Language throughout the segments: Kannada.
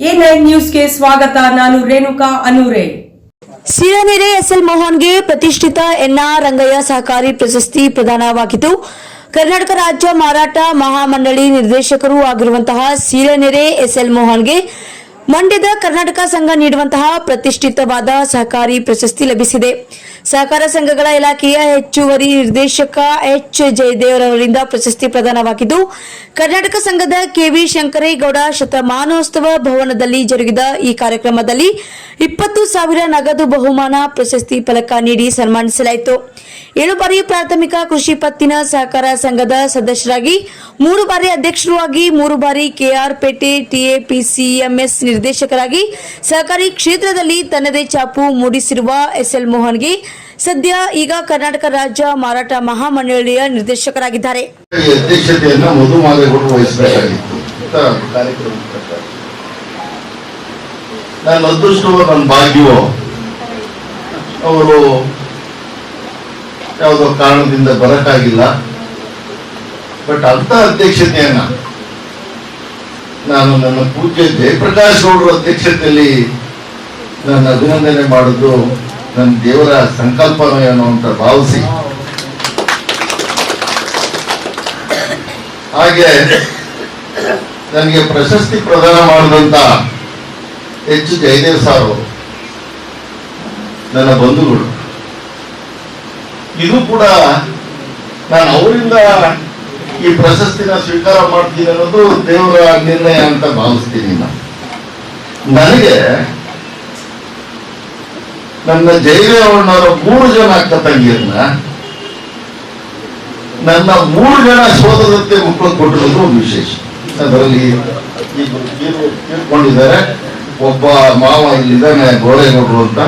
A9 ನ್ಯೂಸ್ಗೆ ಸ್ವಾಗತ. ನಾನು ರೇಣುಕಾ ಅನೂರೆ. ಸೀಳನೆರೆ ಎಸ್ಎಲ್ ಮೋಹನ್ಗೆ ಪ್ರತಿಷ್ಠಿತ ಎನ್ಆರ್ ರಂಗಯ್ಯ ಸಹಕಾರಿ ಪ್ರಶಸ್ತಿ ಪ್ರದಾನವಾಗಿದ್ದು, ಕರ್ನಾಟಕ ರಾಜ್ಯ ಮಾರಾಟ ಮಹಾಮಂಡಳಿ ನಿರ್ದೇಶಕರು ಆಗಿರುವಂತಹ ಸೀಳನೆರೆ ಎಸ್ಎಲ್ ಮೋಹನ್ಗೆ ಮಂಡ್ಯದ ಕರ್ನಾಟಕ ಸಂಘ ನೀಡುವಂತಹ ಪ್ರತಿಷ್ಠಿತವಾದ ಸಹಕಾರಿ ಪ್ರಶಸ್ತಿ ಲಭಿಸಿದೆ. ಸಹಕಾರ ಸಂಘಗಳ ಇಲಾಖೆಯ ಹೆಚ್ಚುವರಿ ನಿರ್ದೇಶಕ ಎಚ್ ಜಯದೇವ್ ಅವರಿಂದ ಪ್ರಶಸ್ತಿ ಪ್ರದಾನವಾಗಿದ್ದು, ಕರ್ನಾಟಕ ಸಂಘದ ಕೆವಿ ಶಂಕರೇಗೌಡ ಶತಮಾನೋತ್ಸವ ಭವನದಲ್ಲಿ ಜರುಗಿದ ಈ ಕಾರ್ಯಕ್ರಮದಲ್ಲಿ 20,000 ನಗದು ಬಹುಮಾನ ಪ್ರಶಸ್ತಿ ಫಲಕ ನೀಡಿ ಸನ್ಮಾನಿಸಲಾಯಿತು. 7 ಬಾರಿ ಪ್ರಾಥಮಿಕ ಕೃಷಿ ಪತ್ತಿನ ಸಹಕಾರ ಸಂಘದ ಸದಸ್ಯರಾಗಿ, 3 ಬಾರಿ ಅಧ್ಯಕ್ಷರು ಆಗಿ, 3 ಬಾರಿ ಕೆಆರ್ ಪೇಟೆ ಟಿಎಪಿಸಿಎಂಎಸ್ ನಿರ್ದೇಶಕರಾಗಿ ಸಹಕಾರಿ ಕ್ಷೇತ್ರದಲ್ಲಿ ತನ್ನದೇ ಛಾಪು ಮೂಡಿಸಿರುವ ಎಸ್ಎಲ್ ಮೋಹನ್ಗೆ ಸದ್ಯ ಈಗ ಕರ್ನಾಟಕ ರಾಜ್ಯ ಮಾರಾಟ ಮಹಾಮಂಡಳಿಯ ನಿರ್ದೇಶಕರಾಗಿದ್ದಾರೆ. ಅಧ್ಯಕ್ಷತೆಯನ್ನು ಮಧುಮಾದೇಗೌಡರು ವಹಿಸಬೇಕಾಗಿತ್ತು. ನನ್ನ ಅದೃಷ್ಟವೋ ನನ್ನ ಭಾಗ್ಯವೋ ಅವರು ಯಾವುದೋ ಕಾರಣದಿಂದ ಬರಕ್ಕಾಗಿಲ್ಲ. ಬಟ್ ಅಂತ ಅಧ್ಯಕ್ಷತೆಯನ್ನ ನಾನು ನನ್ನ ಪೂಜ್ಯ ಜಯಪ್ರಕಾಶ್ ಗೌಡರ ಅಧ್ಯಕ್ಷತೆಯಲ್ಲಿ ನಾನು ಅಭಿನಂದನೆ ಮಾಡುವುದು ನನ್ನ ದೇವರ ಸಂಕಲ್ಪನೋ ಅಂತ ಭಾವಿಸಿ, ಹಾಗೆ ನನಗೆ ಪ್ರಶಸ್ತಿ ಪ್ರದಾನ ಮಾಡಿದಂತ ಎಚ್ ಜಯದೇವ್ ಸಾರ್ ನನ್ನ ಬಂಧುಗಳು. ಇದು ಕೂಡ ನಾನು ಅವರಿಂದ ಈ ಪ್ರಶಸ್ತಿನ ಸ್ವೀಕಾರ ಮಾಡ್ತೀನಿ ಅನ್ನೋದು ದೇವರ ನಿರ್ಣಯ ಅಂತ ಭಾವಿಸ್ತೀನಿ. ನನಗೆ ನನ್ನ ಜಯದೇವಣ್ಣವರ 3 ಜನ ಅಕ್ಕ ತಂಗಿಯರನ್ನ ನನ್ನ 3 ಜನ ಸೋದರತ್ತೆ ಮಕ್ಕಳು ಕೊಟ್ಟಿರೋದು ಒಂದು ವಿಶೇಷ. ಅದರಲ್ಲಿ ತೀರ್ಕೊಂಡಿದ್ದಾರೆ. ಒಬ್ಬ ಮಾವ ಇಲ್ಲಿದ್ದಾನೆ, ಗೋರೇಗೌಡರು ಅಂತ,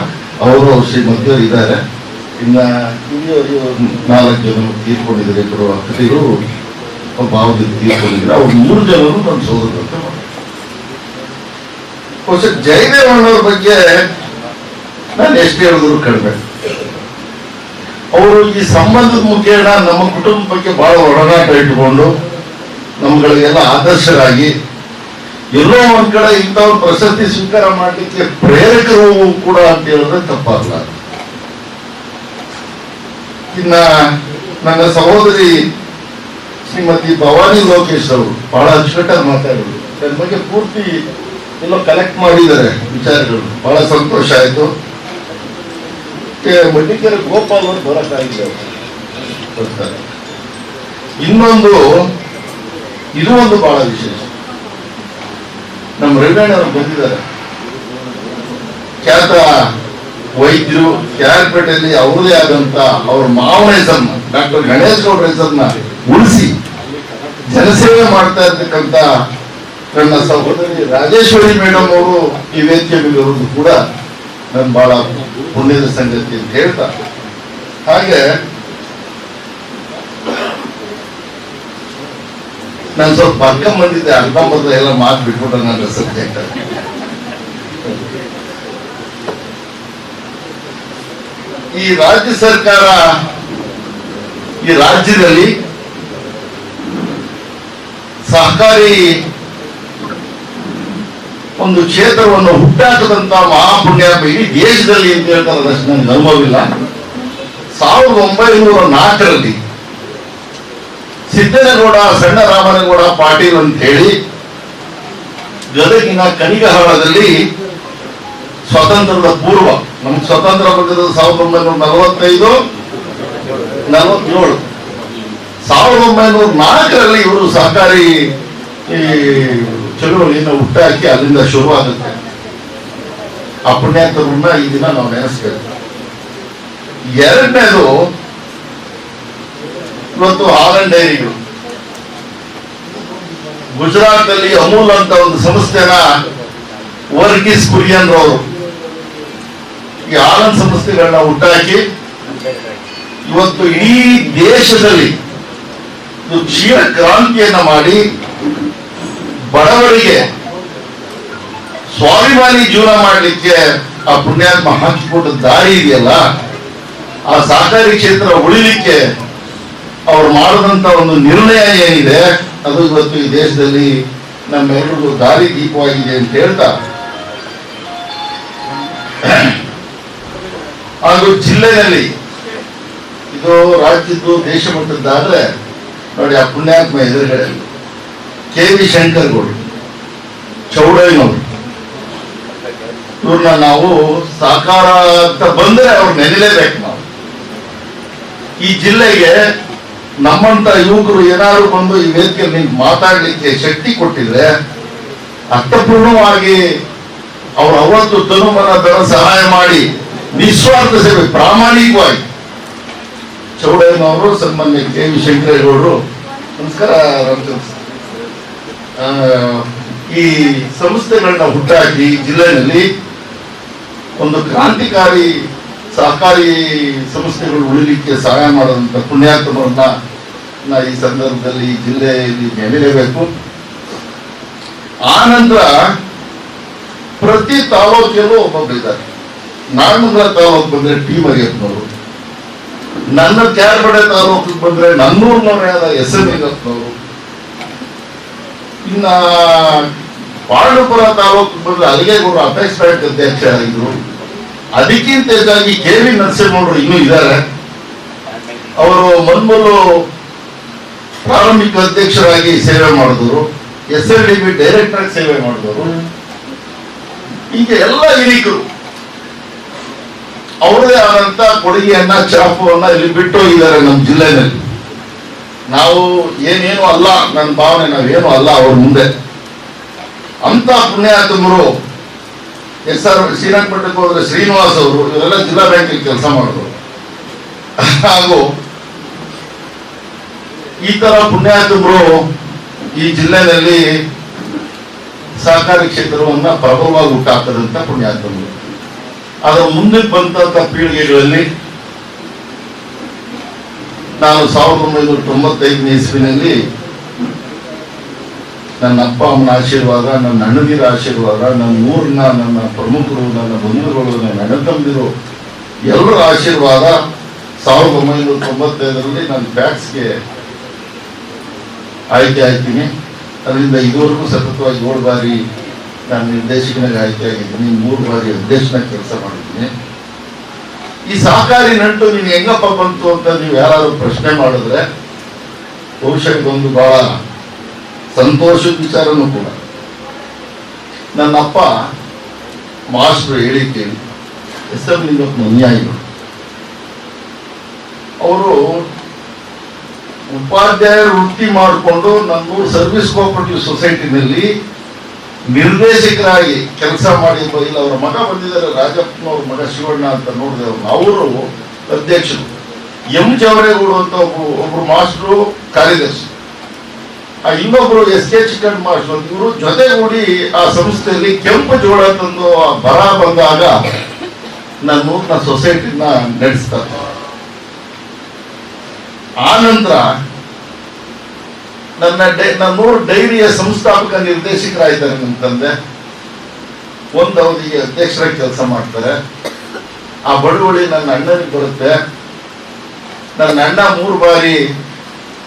ಅವರು ಶ್ರೀಮತಿಯವರು ಇದ್ದಾರೆ. ಇನ್ನ 4 ಜನ ತೀರ್ಕೊಂಡಿದ್ದಾರೆ. ಇಬ್ಬರು ಅಕ್ಕರು ಭಾವದಿಂದ ತೀರ್ಕೊಂಡಿದ್ದಾರೆ. ಅವ್ರು 3 ಜನರು ನನ್ನ ಸೋದರತ್ತೆ. ಜಯದೇವಣ್ಣವ್ರ ಬಗ್ಗೆ ನಾನು ಎಷ್ಟು ಹೇಳಿದ್ರು ಕಡಿಮೆ. ಅವರು ಈ ಸಂಬಂಧದ ಮುಖೇನ ನಮ್ಮ ಕುಟುಂಬ ಬಗ್ಗೆ ಬಹಳ ಒಡನಾಟ ಇಟ್ಟುಕೊಂಡು ನಮ್ಗಳಿಗೆಲ್ಲ ಆದರ್ಶರಾಗಿ, ಎಲ್ಲೋ ಒಂದ್ ಕಡೆ ಇಂಥವ್ರ ಪ್ರಶಸ್ತಿ ಸ್ವೀಕಾರ ಮಾಡಲಿಕ್ಕೆ ಪ್ರೇರಕರು ಕೂಡ ಅಂತ ಹೇಳಿದ್ರೆ ತಪ್ಪಾಗಲ್ಲ. ಇನ್ನ ನನ್ನ ಸಹೋದರಿ ಶ್ರೀಮತಿ ಭವಾನಿ ಲೋಕೇಶ್ ಅವರು ಬಹಳ ಅಚ್ಚುಕಟ್ಟಾಗಿ ಮಾತಾಡಿದ್ರು. ನನ್ನ ಬಗ್ಗೆ ಪೂರ್ತಿ ಎಲ್ಲೋ ಕಲೆಕ್ಟ್ ಮಾಡಿದ್ದಾರೆ ವಿಚಾರಗಳು. ಬಹಳ ಸಂತೋಷ ಆಯ್ತು. ಮಡ್ಡಿಕೆರೆ ಗೋಪಾಲ್ ಅವರು ಬರಕ್ಕಾಗಿದ್ದಾರೆ. ಇನ್ನೊಂದು, ಇದು ಒಂದು ಬಹಳ ವಿಶೇಷ. ನಮ್ಮ ರವಿಯಣ್ಣವರು ಬಂದಿದ್ದಾರೆ. ಖ್ಯಾತ ವೈದ್ಯರು, ಕ್ಯಾರ್ಪೇಟೆಯಲ್ಲಿ ಅವರದೇ ಆದಂತ ಅವ್ರ ಮಾವನ ಹೆಸರನ್ನ, ಡಾಕ್ಟರ್ ಗಣೇಶ್ ಗೌಡ್ರ ಹೆಸರನ್ನ ಉಳಿಸಿ ಜನಸೇವೆ ಮಾಡ್ತಾ ಇರ್ತಕ್ಕಂಥ ನನ್ನ ಸಹೋದರಿ ರಾಜೇಶ್ವರಿ ಮೇಡಮ್ ಅವರು ಈ ವೇದಿಕೆ ಮೇಲೆ ಇರೋದು ಕೂಡ ನನ್ನ ಬಹಳ ಪುಣ್ಯದ ಸಂಗತಿ ಅಂತ ಹೇಳ್ತಾ, ಹಾಗೆ ನಾನು ಸ್ವಲ್ಪ ಬರ್ಕೊಂಡ್ ಬಂದಿದ್ದೆ. ಅರ್ಧಂಬರ್ಧ ಎಲ್ಲ ಮಾತು ಬಿಟ್ಬಿಟ್ರೆ ನನ್ನ ಸಬ್ಜೆಕ್ಟ್. ಈ ರಾಜ್ಯ ಸರ್ಕಾರ ಈ ರಾಜ್ಯದಲ್ಲಿ ಸಹಕಾರಿ ಒಂದು ಕ್ಷೇತ್ರವನ್ನು ಹುಟ್ಟಾಕದಂತ ಮಹಾಪುಣ್ಯಾತ್ಮ ಇಡೀ ದೇಶದಲ್ಲಿ ಅಂತ ಹೇಳ್ತಾರೆ. ಅದಷ್ಟು ನನಗೆ ಅನುಭವವಿಲ್ಲ. 1904ರಲ್ಲಿ ಸಿದ್ದನಗೌಡ ಸಣ್ಣ ರಾಮನಗೌಡ ಪಾಟೀಲ್ ಅಂತ ಹೇಳಿ ಗದಗಿನ ಕನಿಗಹಾಳದಲ್ಲಿ ಸ್ವಾತಂತ್ರ್ಯದ ಪೂರ್ವ, ನಮ್ಗೆ ಸ್ವತಂತ್ರ ಬಂದಿದ್ದು 1945-47. 1904ರಲ್ಲಿ ಇವರು ಸಹಕಾರಿ ಚಳುವಳಿಯನ್ನು ಹುಟ್ಟಾಕಿ ಅಲ್ಲಿಂದ ಶುರುವಾಗುತ್ತೆ. ಆ ಪುಣ್ಯಾತ್ಮರನ್ನ ಈ ದಿನ ನಾವು ನೆನೆಸ್ಬೇಕು. ಎರಡನೇದು, ಇವತ್ತು ಹಾಲನ್ ಡೈರಿಗಳು ಗುಜರಾತ್ ಅಲ್ಲಿ ಅಮೂಲ್ ಅಂತ ಒಂದು ಸಂಸ್ಥೆನ ವರ್ಗೀಸ್ ಕುರಿಯನ್ ರವರು ಈ ಹಾಲನ್ ಸಂಸ್ಥೆಗಳನ್ನ ಹುಟ್ಟಾಕಿ ಇವತ್ತು ಇಡೀ ದೇಶದಲ್ಲಿ ಕ್ಷೀರ ಕ್ರಾಂತಿಯನ್ನ ಮಾಡಿ ಬಡವರಿಗೆ ಸ್ವಾಭಿಮಾನಿ ಜೀವನ ಮಾಡಲಿಕ್ಕೆ ಆ ಪುಣ್ಯಾತ್ಮ ಹಾಕಿಕೊಟ್ಟ ದಾರಿ ಇದೆಯಲ್ಲ, ಆ ಸಹಕಾರಿ ಕ್ಷೇತ್ರ ಉಳಿಲಿಕ್ಕೆ ಅವ್ರು ಮಾಡಿದಂತ ಒಂದು ನಿರ್ಣಯ ಏನಿದೆ ಅದು ಇವತ್ತು ಈ ದೇಶದಲ್ಲಿ ನಮ್ಮೆಲ್ಲರಿಗೂ ದಾರಿ ದೀಪವಾಗಿದೆ ಅಂತ ಹೇಳ್ತಾ, ಹಾಗೂ ಜಿಲ್ಲೆಯಲ್ಲಿ ಇದು ರಾಜ್ಯದ್ದು ದೇಶ ಮಟ್ಟದ್ದಾದ್ರೆ ನೋಡಿ, ಆ ಪುಣ್ಯಾತ್ಮ ಎದುರುಗಡೆ KV ಶಂಕರಗೌಡ ಚೌಡಯ್ಯನವರು, ಇವ್ರನ್ನ ನಾವು ಸಾಕಾರ ಅಂತ ಬಂದ್ರೆ ಅವ್ರು ನೆನೆಲೇಬೇಕು. ನಾವು ಈ ಜಿಲ್ಲೆಗೆ ನಮ್ಮಂತ ಯುವಕರು ಏನಾದ್ರು ಬಂದು ಈ ವೇದಿಕೆಯಲ್ಲಿ ನಿಂತು ಮಾತಾಡ್ಲಿಕ್ಕೆ ಶಕ್ತಿ ಕೊಟ್ಟಿದ್ರೆ, ಅರ್ಥಪೂರ್ಣವಾಗಿ ಅವ್ರು ಅವತ್ತು ತನುಮನ ದರ ಸಹಾಯ ಮಾಡಿ ನಿಸ್ವಾರ್ಥ ಸೇವೆ ಪ್ರಾಮಾಣಿಕವಾಗಿ ಚೌಡಯ್ಯನವರು, ಸನ್ಮಾನ್ಯ KV ಶಂಕರೇಗೌಡರು, ನಮಸ್ಕಾರ ರಾಮಚಂದ್ರ, ಈ ಸಂಸ್ಥೆಗಳನ್ನ ಹುಟ್ಟಾಕಿ ಜಿಲ್ಲೆಯಲ್ಲಿ ಒಂದು ಕ್ರಾಂತಿಕಾರಿ ಸಹಕಾರಿ ಸಂಸ್ಥೆಗಳು ಉಳಿಲಿಕ್ಕೆ ಸಹಾಯ ಮಾಡುವಂತ ಪುಣ್ಯಾತ್ಮರನ್ನ ಈ ಸಂದರ್ಭದಲ್ಲಿ ಈ ಜಿಲ್ಲೆಯಲ್ಲಿ ನೆನೆಯಲೇಬೇಕು. ಆ ನಂತರ ಪ್ರತಿ ತಾಲೂಕಿನಲ್ಲೂ ಒಬ್ಬೊಬ್ಬ ಇದ್ದಾರೆ. ನಾಗಮಂಗಲ ತಾಲೂಕು ಬಂದ್ರೆ ಟಿ ಮರಿಯಪ್ಪನವರು, ನನ್ನ ಕ್ಯಾರ್ಬಡೆ ತಾಲೂಕಿಗೆ ಬಂದ್ರೆ ನನ್ನೂರ್ನವರಾದ SM ಈಗಪ್ಪನವರು, ಇನ್ನ ಪಾಂಡುಪುರ ತಾಲೂಕಿಗೆ ಬಂದ್ರೆ ಅಲ್ಲಿಗೇಗೌಡರು ಅಪೆಕ್ಸ್ ಬ್ಯಾಂಕ್ ಅಧ್ಯಕ್ಷರಾಗಿದ್ರು. ಅದಕ್ಕಿಂತ ಹೆಚ್ಚಾಗಿ KV ನರಸಿಂಹಗೌಡರು ಇನ್ನೂ ಇದ್ದಾರೆ. ಅವರು ಮೊದಲು ಪ್ರಾರಂಭಿಕ ಅಧ್ಯಕ್ಷರಾಗಿ ಸೇವೆ ಮಾಡಿದವರು, SLDB ಡೈರೆಕ್ಟರ್ ಆಗಿ ಸೇವೆ ಮಾಡಿದವರು. ಹೀಗೆ ಎಲ್ಲ ಹಿರಿಕರು ಅವರದೇ ಆದಂತ ಕೊಡುಗೆಯನ್ನ, ಛಾಪುವನ್ನ ಇಲ್ಲಿ ಬಿಟ್ಟು ಹೋಗಿದ್ದಾರೆ ನಮ್ಮ ಜಿಲ್ಲೆಯಲ್ಲಿ. ನಾವು ಏನೇನು ಅಲ್ಲ, ನನ್ನ ಭಾವನೆ ನಾವೇನು ಅಲ್ಲ ಅವ್ರ ಮುಂದೆ. ಅಂತ ಪುಣ್ಯಾತ್ಮರು SR ಶ್ರೀರಂಗಪಟ್ಟಣಕ್ಕೆ ಹೋದ್ರೆ ಶ್ರೀನಿವಾಸ್ ಅವರು, ಇವರೆಲ್ಲ ಜಿಲ್ಲಾ ಬ್ಯಾಂಕಲ್ಲಿ ಕೆಲಸ ಮಾಡಿದ್ರು. ಹಾಗೂ ಈ ತರ ಪುಣ್ಯಾತ್ಮರು ಈ ಜಿಲ್ಲೆಯಲ್ಲಿ ಸಹಕಾರಿ ಕ್ಷೇತ್ರವನ್ನ ಪ್ರಬಲವಾಗಿ ಹುಟ್ಟಾಕದಂತ ಪುಣ್ಯಾತ್ಮರು. ಅದರ ಮುಂದಕ್ಕೆ ಬಂದಂತ ಪೀಳಿಗೆಗಳಲ್ಲಿ ನಾನು 1995ನೇ ಇಸ್ವಿನಲ್ಲಿ ನನ್ನ ಅಪ್ಪ ಅಮ್ಮನ ಆಶೀರ್ವಾದ, ನನ್ನ ಅಣ್ಣದಿರ ಆಶೀರ್ವಾದ, ನನ್ನ ಊರಿನ ನನ್ನ ಪ್ರಮುಖರು, ನನ್ನ ಬಂಧುಗಳು, ನನ್ನ ಅಣ್ಣ ತಮ್ಮದಿರು ಎಲ್ಲರ ಆಶೀರ್ವಾದ 1995ರಲ್ಲಿ ನಾನು ಫ್ಯಾಕ್ಸ್ಗೆ ಆಯ್ಕೆ ಆಗ್ತೀನಿ. ಅದರಿಂದ ಇದುವರೆಗೂ ಸತತವಾಗಿ 7 ಬಾರಿ ನಾನು ನಿರ್ದೇಶಕನಾಗಿ ಆಯ್ಕೆ ಆಗಿದ್ದೀನಿ, 3 ಬಾರಿ ಅಧ್ಯಕ್ಷನಾಗಿ ಕೆಲಸ ಮಾಡಿದ್ದೀನಿ. ಈ ಸಹಕಾರಿ ನಂಟು ನೀನು ಹೆಂಗಪ್ಪ ಬಂತು ಅಂತ ನೀವು ಯಾರಾದ್ರೂ ಪ್ರಶ್ನೆ ಮಾಡಿದ್ರೆ ಬಹುಶಃ ಇದೊಂದು ಬಹಳ ಸಂತೋಷದ ವಿಚಾರನೂ ಕೂಡ. ನನ್ನಪ್ಪ ಮಾಸ್ಟರ್ ಹೇಳಿ ಕೇಳಿ SM ಲಿಂಗಪ್ಪನ ಅನುಯಾಯಿಗಳು. ಅವರು ಉಪಾಧ್ಯಾಯರ ವೃತ್ತಿ ಮಾಡಿಕೊಂಡು ನನ್ನೂರು ಸರ್ವಿಸ್ ಕೋಆಪರೇಟಿವ್ ಸೊಸೈಟಿನಲ್ಲಿ ನಿರ್ದೇಶಕರಾಗಿ ಕೆಲಸ ಮಾಡಿ ಇಲ್ಲ ಅವರ ಮಗ ಬಂದಿದ್ದಾರೆ, ರಾಜಪ್ಪನವ್ರ ಮಗ ಶಿವಣ್ಣ ಅಂತ ನೋಡಿದೆ. ಅವರು ಅಧ್ಯಕ್ಷರು. M ಜವರೇಗೌಡ ಅಂತ ಒಬ್ರು ಮಾಸ್ಟ್ರು ಕಾರ್ಯದರ್ಶಿ, ಆ ಇನ್ನೊಬ್ರು SK ಚಿಕ್ಕಣ್ಣ ಮಾಸ್ಟರ್. ಇವರು ಜೊತೆಗೂಡಿ ಆ ಸಂಸ್ಥೆಯಲ್ಲಿ ಕೆಂಪು ಜೋಳ ತಂದು ಬರ ಬಂದಾಗ ನನ್ನ ಊರಿನ ಸೊಸೈಟಿನ ನಡೆಸ್ತಾರೆ. ಆ ನಂತರ ನನ್ನೂರು ಡೈರಿಯ ಸಂಸ್ಥಾಪಕ ನಿರ್ದೇಶಕರಾಗಿದ್ದಾರೆ ನನ್ನ ತಂದೆ. ಒಂದು ಅವಧಿಗೆ ಅಧ್ಯಕ್ಷರಾಗಿ ಕೆಲಸ ಮಾಡ್ತಾರೆ. ಆ ಬಡವಳಿ ನನ್ನ ಅಣ್ಣನಿಗೆ ಬರುತ್ತೆ. ನನ್ನ ಅಣ್ಣ 3 ಬಾರಿ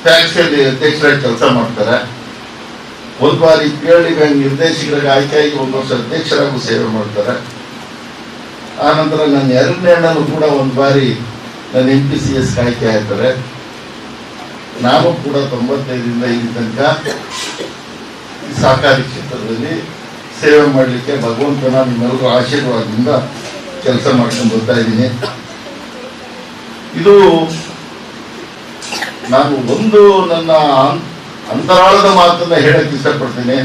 ಫ್ಯಾಕ್ಟ್ರಿಯಲ್ಲಿ ಅಧ್ಯಕ್ಷರಾಗಿ ಕೆಲಸ ಮಾಡ್ತಾರೆ. 1 ಬಾರಿ PLD ಬ್ಯಾಂಕ್ ನಿರ್ದೇಶಕರಾಗಿ ಆಯ್ಕೆಯಾಗಿ 1 ವರ್ಷ ಅಧ್ಯಕ್ಷರಾಗೂ ಸೇವೆ ಮಾಡ್ತಾರೆ. ಆ ನಂತರ ನನ್ನ 2ನೇ ಅಣ್ಣನು ಕೂಡ 1 ಬಾರಿ ನನ್ನ MPCS ಆಯ್ಕೆ ಆಗ್ತಾರೆ. ನಾನು ಕೂಡ 95ರಿಂದ ಇಲ್ಲಿ ತನಕ ಸಹಕಾರಿ ಕ್ಷೇತ್ರದಲ್ಲಿ ಸೇವೆ ಮಾಡಲಿಕ್ಕೆ ಭಗವಂತನ ನಿಮ್ಮೆಲ್ಲರೂ ಆಶೀರ್ವಾದದಿಂದ ಕೆಲಸ ಮಾಡ್ಕೊಂಡು ಬರ್ತಾ ಇದ್ದೀನಿ. ಇದು ನಾನು ಒಂದು ನನ್ನ ಅಂತರಾಳದ ಮಾತನ್ನ ಹೇಳಕ್ ಇಷ್ಟಪಡ್ತೀನಿ.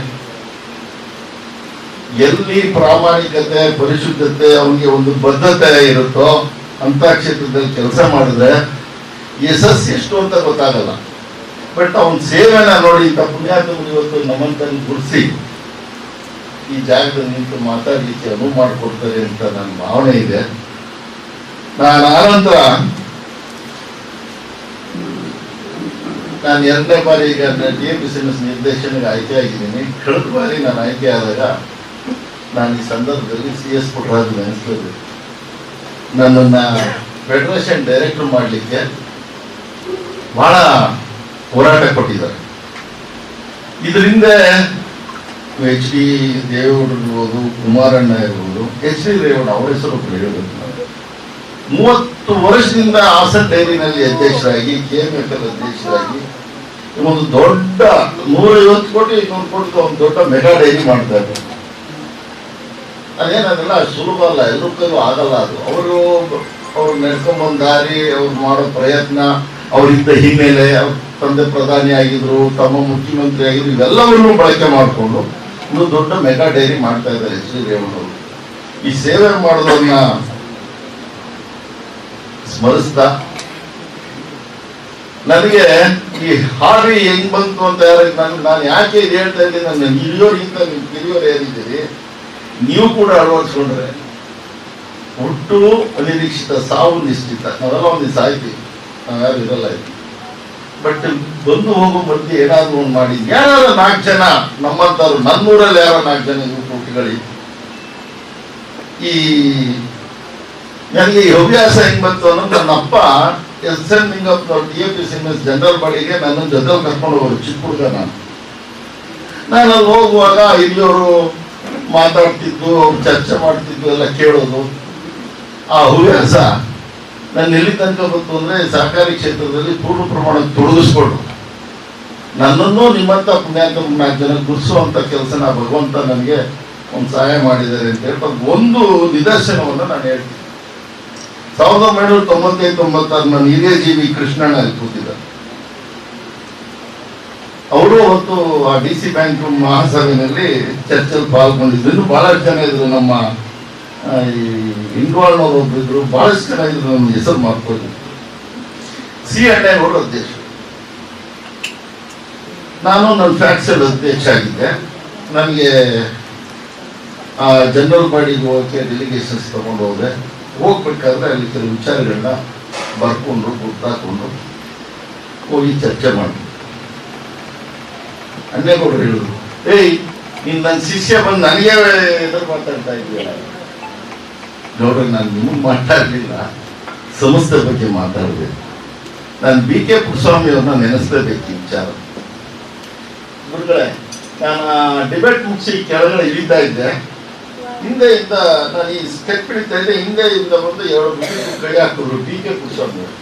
ಎಲ್ಲಿ ಪ್ರಾಮಾಣಿಕತೆ, ಪರಿಶುದ್ಧತೆ, ಅವನಿಗೆ ಒಂದು ಬದ್ಧತೆ ಇರುತ್ತೋ ಅಂತ ಕ್ಷೇತ್ರದಲ್ಲಿ ಕೆಲಸ ಮಾಡಿದ್ರೆ ಯಶಸ್ಸು ಎಷ್ಟು ಅಂತ ಗೊತ್ತಾಗಲ್ಲ. ಬಟ್ ಅವನ ಸೇವೆನ ನೋಡಿ ಇಂಥ ಪುಣ್ಯಾತ್ಮರು ಇವತ್ತು ನಮ್ಮಂತಲ್ಲಿ ಗುರುಸಿ ಈ ಜಾಗದಲ್ಲಿ ನಿಂತು ಮಾತಾಡ್ಲಿಕ್ಕೆ ಅನುವು ಮಾಡಿಕೊಡ್ತಾರೆ ಅಂತ ನನ್ನ ಭಾವನೆ ಇದೆ. ನಾನು ಆನಂತರ ನಾನು 2ನೇ ಬಾರಿ ಈಗ TMPCMS ನಿರ್ದೇಶನಕ್ಕೆ ಆಯ್ಕೆ ಆಗಿದ್ದೀನಿ. ಕಳೆದ ಬಾರಿ ನಾನು ಆಯ್ಕೆ ಆದಾಗ ನಾನು ಈ ಸಂದರ್ಭದಲ್ಲಿ CS ಪುಟ್ಟರಾಜು ನೆನೆಸ್ಬೋದು. ನನ್ನನ್ನು ಫೆಡರೇಷನ್ ಡೈರೆಕ್ಟರ್ ಮಾಡಲಿಕ್ಕೆ ಬಹಳ ಹೋರಾಟ ಕೊಟ್ಟಿದ್ದಾರೆ. ಇದರಿಂದ ಎಚ್ ಡಿ ದೇವೇಗೌಡರು ಇರ್ಬೋದು, ಕುಮಾರಣ್ಣ ಇರ್ಬೋದು, ಎಚ್ ಡಿ ರೇವಣ್ಣ ಅವರ ಹೆಸರು ಹೇಳಬೇಕು. 30 ವರ್ಷದಿಂದ ಹಾಸನ್ ಡೈರಿನಲ್ಲಿ ಅಧ್ಯಕ್ಷರಾಗಿ, KMFL ಅಧ್ಯಕ್ಷರಾಗಿ ಒಂದು ದೊಡ್ಡ 150 ಕೋಟಿ 200 ಕೋಟಿ ಒಂದು ದೊಡ್ಡ ಮೆಗಾ ಡೈರಿ ಮಾಡ್ತಾ ಇದ್ದಾರೆ. ಅದೇನಾಗಲ್ಲ, ಸುಲಭ ಅಲ್ಲ, ಎಲ್ಲರ ಕೈಲೂ ಆಗಲ್ಲ. ಅದು ಅವ್ರು ನಡ್ಕೊಂಬಂದ ದಾರಿ, ಅವ್ರು ಮಾಡೋ ಪ್ರಯತ್ನ, ಅವರಿದ್ದ ಹಿನ್ನೆಲೆ, ಅವ್ರ ತಂದೆ ಪ್ರಧಾನಿ ಆಗಿದ್ರು, ತಮ್ಮ ಮುಖ್ಯಮಂತ್ರಿ ಆಗಿದ್ರು, ಇವೆಲ್ಲವನ್ನೂ ಬಳಕೆ ಮಾಡಿಕೊಂಡು ಒಂದು ದೊಡ್ಡ ಮೆಗಾ ಡೈರಿ ಮಾಡ್ತಾ ಇದ್ದಾರೆ ಎಚ್ ಡಿ ರೇವಣ್ಣವರು. ಈ ಸೇವೆ ಮಾಡೋದನ್ನ ಸ್ಮರಿಸ್ತಾ, ನನಗೆ ಈ ಹಾಡಿ ಹೆಂಗ್ ಬಂತು ಅಂತ ನಾನು ಯಾಕೆ ಇದು ಹೇಳ್ತಾ ಇದ್ದೀನಿ, ನನ್ನ ಹಿರಿಯೋರಿಗಿಂತ ನೀವು ಕಿರಿಯೋರು ಏನಿದ್ದೀರಿ, ನೀವು ಕೂಡ ಅಳವಡಿಸ್ಕೊಂಡ್ರೆ ಹುಟ್ಟು ಅನಿರೀಕ್ಷಿತ, ಸಾವು ನಿಶ್ಚಿತ. ನಾವೆಲ್ಲ ಒಂದು ಸಾಯ್ತೀವಿ, ನಾವ್ಯಾರು ಇರಲ್ಲ ಇದು. ಬಟ್ ಬಂದು ಹೋಗೋ ಮಧ್ಯೆ ಏನಾದ್ರು ಒಂದು ಮಾಡಿ, ಯಾರು 4 ಜನ ನಮ್ಮಂತವ್ರು, ನನ್ನೂರಲ್ಲಿ ಯಾರೋ 4 ಜನ ಹುಟ್ಟಿಗಳಿ. ಈ ನನಗೆ ಈ ಹವ್ಯಾಸ ಹೆಂಗ್ ಬಂತು ಅನ್ನೋದು, ನನ್ನ ಅಪ್ಪ SN ನಿಂಗಪ್ಪನವ್ರು TFS ಜನರಲ್ ಬಾಡಿಗೆ ನನ್ನ ಜೊತೆ ಕರ್ಕೊಂಡು ಹೋಗೋರು, ಚಿಕ್ಕ ಹುಡುಗ ನಾನು ಅಲ್ಲಿ ಹೋಗುವಾಗ ಇಲ್ಲಿಯವರು ಮಾತಾಡ್ತಿದ್ದು, ಅವ್ರು ಚರ್ಚೆ ಮಾಡ್ತಿದ್ದು ಎಲ್ಲ ಕೇಳೋದು. ಆ ಹವ್ಯಾಸ ನಾನು ಎಲ್ಲಿ ತನಕ ಬಂತು ಅಂದ್ರೆ, ಸಹಕಾರಿ ಕ್ಷೇತ್ರದಲ್ಲಿ ಪೂರ್ಣ ಪ್ರಮಾಣಕ್ಕೆ ತೊಡಗಿಸ್ಕೊಂಡು ನನ್ನನ್ನು ನಿಮ್ಮಂತ ಪುಣ್ಯಾತ್ಮ 4 ಜನ ಗುರ್ಸುವಂತ ಕೆಲಸನ ಭಗವಂತ ನನಗೆ ಒಂದು ಸಹಾಯ ಮಾಡಿದ್ದಾರೆ ಅಂತ ಹೇಳಿ ಒಂದು ನಿದರ್ಶನವನ್ನು ನಾನು ಹೇಳ್ತೀನಿ. 1995-96 ನನ್ನ ಹಿರಿಯ ಜೀವಿ ಕೃಷ್ಣಣ್ಣ ಅಲ್ಲಿ ಕೂತಿದ್ದಾರೆ. ಅವರು ಅವತ್ತು ಆ DC ಬ್ಯಾಂಕ್ ಮಹಾಸಭೆಯಲ್ಲಿ ಚರ್ಚೆಯಲ್ಲಿ ಪಾಲ್ಗೊಂಡಿದ್ರು. ಇನ್ನು ಬಹಳಷ್ಟು ಜನ ಇದ್ರು, ನಮ್ಮ ಇಂಡ್ವಾಳ್ನವ್ರು ಒಬ್ರು ಇದ್ರು, ಬಹಳಷ್ಟು ಜನ ಇದ್ರು. ನಮ್ಮ ಹೆಸರು ಮಾಡ್ಕೊಂಡು C ಅಣ್ಣಯ್ಯನವರು ಅಧ್ಯಕ್ಷರು, ನಾನು ನನ್ನ ಫ್ಯಾಕ್ಸೆಡ್ ಅಧ್ಯಕ್ಷ ಆಗಿದ್ದೆ. ನನಗೆ ಜನರಲ್ ಬಾಡಿಗೆ ಹೋಗೋಕ್ಕೆ ಡೆಲಿಗೇಷನ್ಸ್ ತಗೊಂಡು ಹೋದೆ. ಹೋಗ್ಬೇಕಾದ್ರೆ ಅಲ್ಲಿ ಕೆಲವು ವಿಚಾರಗಳನ್ನ ಬರ್ಕೊಂಡು ಗುರ್ತಾಕೊಂಡು ಹೋಗಿ ಚರ್ಚೆ ಮಾಡಿ ಅಣ್ಣೇಗೌಡರು ಹೇಳಿದ್ರು, ಏಯ್ ನೀನ್ ನನ್ನ ಶಿಷ್ಯ ಬಂದು ನನಗೆ ಎದುರು ಮಾತಾಡ್ತಾ ಇದೆಯಲ್ಲ. ನೋಡ್ರಿ, ನಾನು ನಿಮಗೆ ಮಾತಾಡಲಿಲ್ಲ, ಸಂಸ್ಥೆ ಬಗ್ಗೆ ಮಾತಾಡಬೇಕು. ನಾನು BK ಪುಟ್ಟಸ್ವಾಮಿ ಅವ್ರನ್ನ ನೆನೆಸ್ಲೇಬೇಕು ಈ ವಿಚಾರ. ಗುರುಗಳೇ, ನಾನು ಡಿಬೇಟ್ ಮುಗಿಸಿ ಕೆಳಗಡೆ ಇಳಿತಾ ಇದ್ದೆ. ಹಿಂದೆಯಿಂದ ನಾನು ಈ ಸ್ಟೆಪ್ ಹಿಡಿತಾ ಇದ್ದೆ. ಹಿಂದೆಯಿಂದ ಬಂದು 2 ನಿಮಿಷ ಕೈ ಹಾಕಿದ್ರು BK ಪುಟ್ಟಸ್ವಾಮಿ ಅವರು.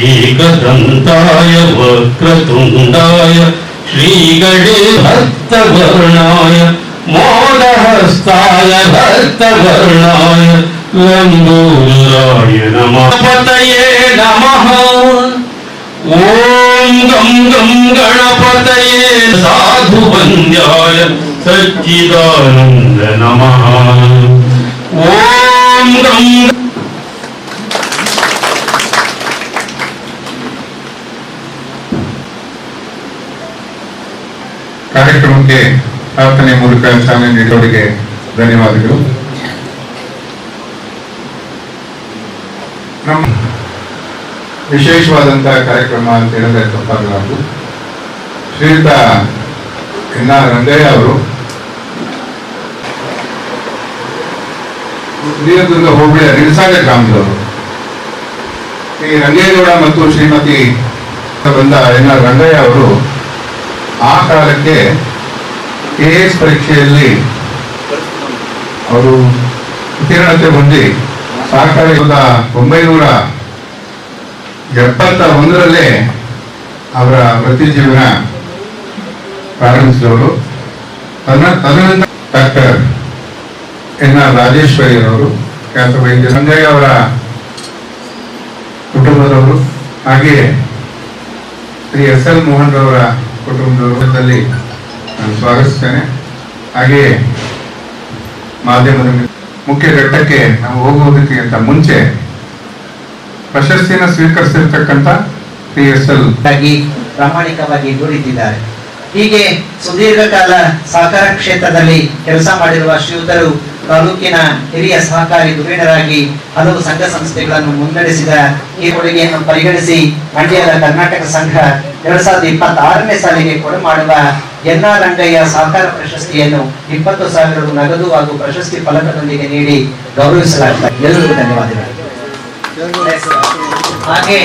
ಏಕದಂತಾಯ ವಕ್ರತುಂಡಾಯ ಶ್ರೀಗಣೇ ಭಕ್ತವರ್ಣಾಯ ಮೋದಹಸ್ತಾಯ ಭಕ್ತವರ್ಣಾಯ ಲಂಬೋದರಾಯ ನಮಃ. ಗಣಪತಯೇ ನಮಃ. ಓಂ ಗಂ ಗಂ ಗಣಪತಯೇ ಸಾಧು ವಂದ್ಯಾಯ ಸಚ್ಚಿದಾನಂದ ನಮಃ. ಓಂ ಗಂ ಕಾರ್ಯಕ್ರಮಕ್ಕೆ ಪ್ರಾರ್ಥನೆ ಮೂಲಕ ಚಾಲನೆ ನೀಡುವವರಿಗೆ ಧನ್ಯವಾದಗಳು. ನಮ್ಮ ವಿಶೇಷವಾದಂತಹ ಕಾರ್ಯಕ್ರಮ ಅಂತ ಹೇಳಿದ್ರೆ ತಪ್ಪಾಗಲಾರದು. ಶ್ರೀಯುತ NR ರಂಗಯ್ಯ ಅವರು ನೀಲದುರ್ಗ ಹೋಬಳಿಯ ನಿಲ್ಸಾಗ ಗ್ರಾಮದವರು. ಈ ರಂಗೇಗೌಡ ಮತ್ತು ಶ್ರೀಮತಿ ಬಂದ NR ರಂಗಯ್ಯ ಅವರು ಆ ಕಾಲಕ್ಕೆ KS ಪರೀಕ್ಷೆಯಲ್ಲಿ ಅವರು ಉತ್ತೀರ್ಣತೆ ಹೊಂದಿ ಸಹಕಾರಿ 1971 ಅವರ ವೃತ್ತಿ ಜೀವನ ಪ್ರಾರಂಭಿಸಿದವರು. ತದನಂತರ ಡಾಕ್ಟರ್ NR ರಾಜೇಶ್ವರಿ ಅವರು, ಖ್ಯಾತ ವೈದ್ಯ ರಂಗಯ್ಯ ಅವರ ಕುಟುಂಬದವರು, ಹಾಗೆಯೇ ಶ್ರೀ SL ಮೋಹನ್ ರವರ ಕುಟುಂಬದಲ್ಲಿ ನಾನು ಸ್ವಾಗತಿಸ್ತೇನೆ. ಹಾಗೆಯೇ ಮಾಧ್ಯಮದ ಮುಖ್ಯ ಘಟ್ಟಕ್ಕೆ ನಾವು ಹೋಗುವುದಕ್ಕಿಂತ ಮುಂಚೆ ಪ್ರಶಸ್ತಿಯನ್ನು ಸ್ವೀಕರಿಸಿರ್ತಕ್ಕಂಥ PSL ಪ್ರಾಮಾಣಿಕವಾಗಿ ದುಡಿದಿದ್ದಾರೆ. ಹೀಗೆ ಸುದೀರ್ಘ ಕಾಲ ಸಹಕಾರ ಕ್ಷೇತ್ರದಲ್ಲಿ ಕೆಲಸ ಮಾಡಿರುವ ಶ್ರೀಯುತರು ತಾಲೂಕಿನ ಹಿರಿಯ ಸಹಕಾರಿ ಧುರೀಣರಾಗಿ ಹಲವು ಸಂಘ ಸಂಸ್ಥೆಗಳನ್ನು ಮುನ್ನಡೆಸಿದ ಈ ಕೊಡುಗೆಯನ್ನು ಪರಿಗಣಿಸಿ ಮಂಡ್ಯದ ಕರ್ನಾಟಕ ಸಂಘ 2026ನೇ ಸಾಲಿಗೆ ಕೊಡಮಾಡುವ NR ರಂಗಯ್ಯ ಸಹಕಾರ ಪ್ರಶಸ್ತಿಯನ್ನು 20,000 ನಗದು ಹಾಗೂ ಪ್ರಶಸ್ತಿ ಫಲಕದೊಂದಿಗೆ ನೀಡಿ ಗೌರವಿಸಲಾಗುತ್ತದೆ. ಎಲ್ಲರಿಗೂ ಧನ್ಯವಾದಗಳು. ಹಾಗೆ